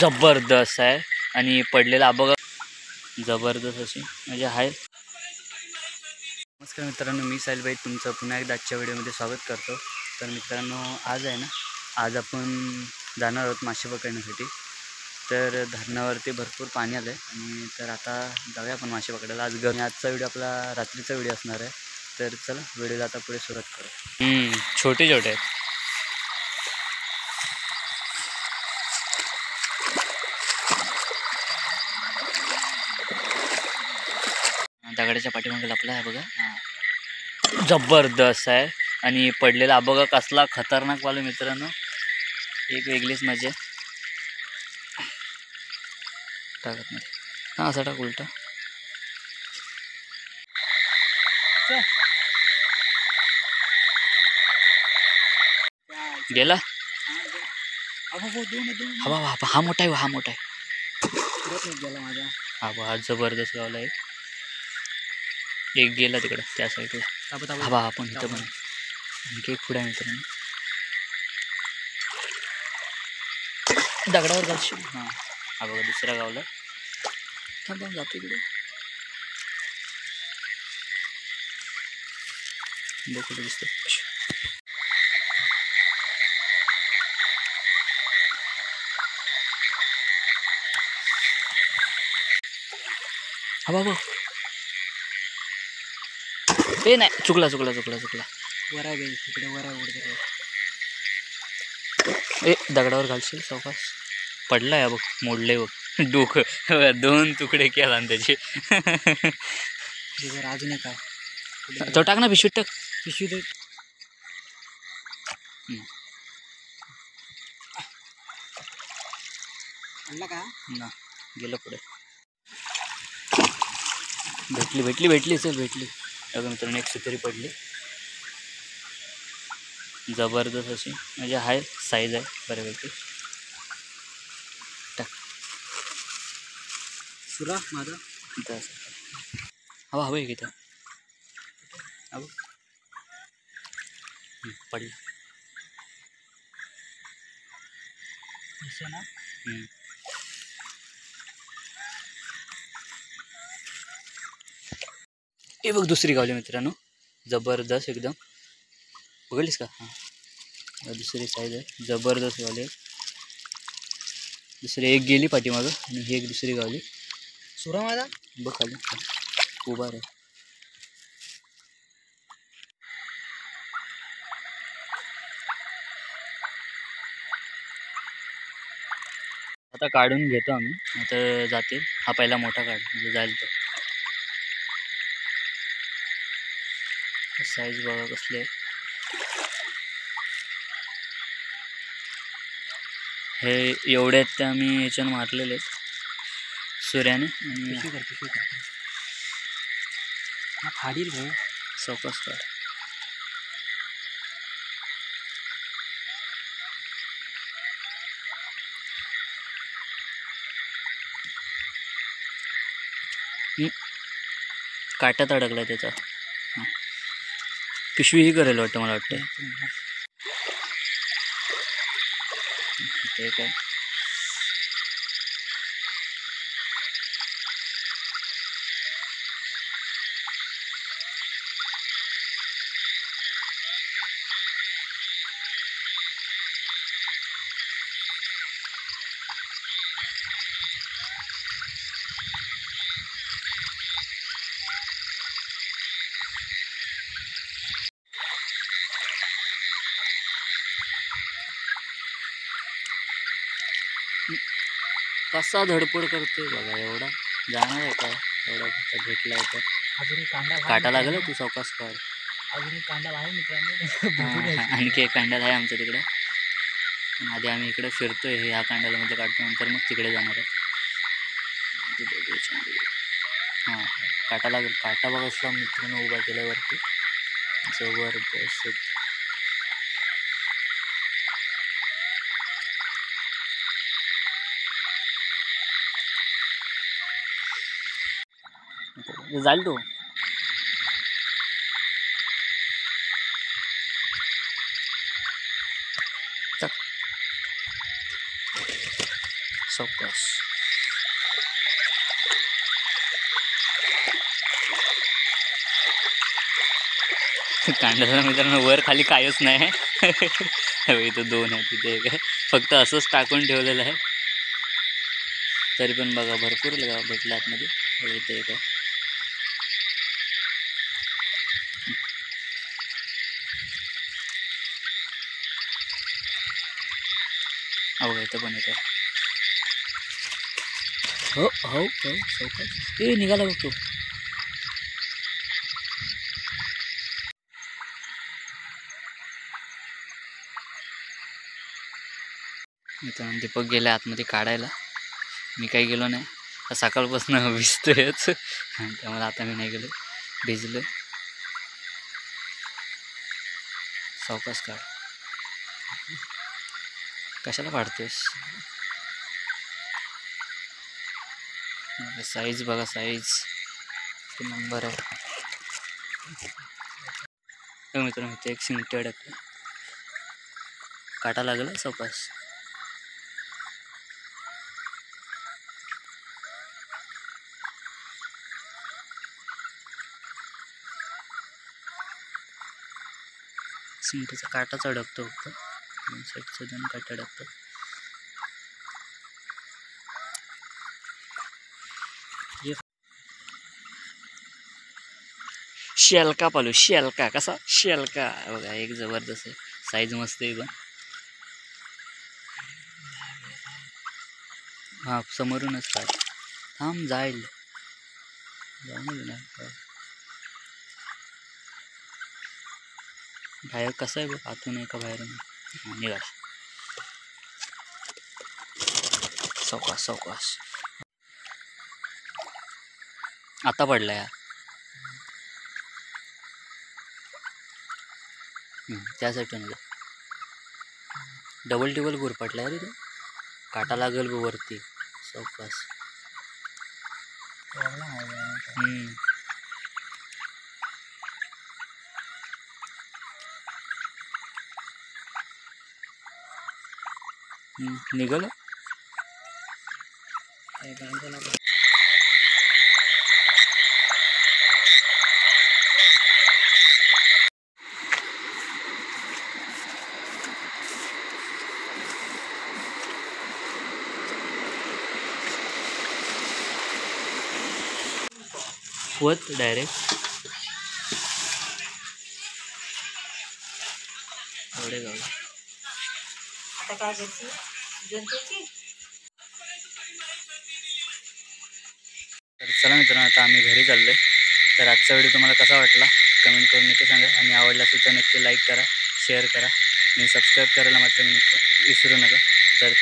जबरदस्त आहे आणि पडलेला बघा जबरदस्त अशी म्हणजे आहे। नमस्कार मित्रांनो, मी साहिल भाई तुमचं पुन्हा एकदा आजच्या व्हिडिओमध्ये स्वागत करतो। तर मित्रांनो आज आहे ना, आज आपण जाणार आहोत मासे पकडण्यासाठी। तर धरणावरती भरपूर पाणी आलं आहे आणि तर आता जाऊया आपण मासे पकडायला। आजचा व्हिडिओ आपला रात्रीचा व्हिडिओ असणार आहे। तर चला व्हिडिओला आता पुढे सुरुवात करू। छोटे छोटे आहेत। दगडाच्या पाठीमागे आपला आहे बघा, जबरदस्त आहे आणि पडलेला बघा कसला खतरनाक वाला मित्रांनो, एक वेगळीच मजा आहे। टाकत मध्ये हा असा टाक उलटा गेला। हा मोठा आहे, हा मोठा आहे। गेला माझा हा जबरदस्त गावला आहे। एक गेला तिकडं त्या साईडला। हा आपण इथं पण आणखी एक पुढे आहे मित्रांनो, दगडावर घालशील। हां हा बघा दुसऱ्या गावला थांब जातो इकडे बघ कुठे दिसतो। हा बाबा ते नाही, चुकला वरा गे तिकडे वरा उडते। ए दगडावर घालशील सावकाश, पडलाय बघ, मोडले बघ डोकं, दोन तुकडे केला आणि त्याचे। अजून काय तो टाक ना, पिशवीत टाक, पिशवीत आणला का ना, गेलं पुढे। भेटली चल भेटली। अगं मित्रांनो एक सुतरी पडली जबरदस्त अशी, म्हणजे आहे साईज आहे बऱ्यापैकी। टाक सुरा माझा इथं हवा हवं आहे इथं, हवं पडलं ना। हे बघ दुसरी गावली मित्रांनो, जबरदस्त एकदम, बघलीस का? हां दुसरी साईज आहे, जबरदस्त गावली। दुसरी एक गेली पाठीमागं आणि ही एक दुसरी गावली। सुरा माझा बघ खाली उभा रे। आता काढून घेतो आम्ही, आता जातील। हा पहिला मोठा काढ म्हणजे जाईल तो। साईज बघा कसले, हे एवढे आहेत ते आम्ही याच्यानं मारलेले आहेत सूर्याने। आणि फाडील भाऊ चौकस काढ। काट्यात अडकलाय त्याचा, पिशवी ही करेल वाटतं, मला वाटतं ते काय। कसा धडपड करतोय बघा, एवढा जाणार आहे का? एवढा भेटला आहे तर अजून काटा लागला, तू चौकास काढ। अजून एक कांडा आहे मित्रांनो, आणखी एक कांडा आहे आमच्या तिकडे। आधी आम्ही इकडे फिरतोय, ह्या कांड्याला मध्ये काढतो, नंतर मग तिकडे जाणार आहे। हां काटा लागेल, काटा बघा असला मित्रांनो उभा केल्यावरती जबरदस्त। जाईल तो, सावकाश. कांड्याचा मित्रांनो वर खाली कायच नाही. इथं 2 आहे, तिथे एक आहे. फक्त असंच टाकून ठेवलेलं आहे. तरी पण बघा भरपूर भेटलं आतमध्ये. इथे एक आहे. बघा इथं पण येतं. हो हो हो सावकाश. निघाला बघतो. मित्रांनो दीपक गेला आतमध्ये काढायला. मी काही गेलो नाही. सकाळपासून भिजतोयच त्यामुळे आता मी नाही गेलो. भिजलो. सावकाश काढ. कशाला काढतोयस? साईज बघा, साईज नंबर आहे. मित्रांनो इथे एक शिंगटी अडकली. काटा लागला. सावकाश. शिंगटीचा काटाच अडकतो फक्त. 2 साईडचे 2 काटे अडकतात. शेलका पालू. शेलका कसा? शेलका बघा एक जबरदस्त आहे. साईज मस्त आहे पण. हा समोरूनच काढ. थांब जाईल. बाहेर कसं आहे बघ. आतून आहे का बाहेरून? निघाला. सावकाश सावकाश. आता पडला यार. त्यासाठी डबल टेबल गुरपटला रे तो. काटा लागेल ब वरती. सावकाश. निघाल. वत डायरेक्ट एवढे गाव. आता काय करते? जनतेची. तर चला मित्रांनो आता आम्ही घरी चाललोय. तर आजचा व्हिडिओ तुम्हाला कसा वाटला कमेंट करून नक्की सांगा. आणि आवडला असेल तर नक्की लाईक करा, शेअर करा आणि सबस्क्राईब करायला मात्र नक्की विसरू नका. तर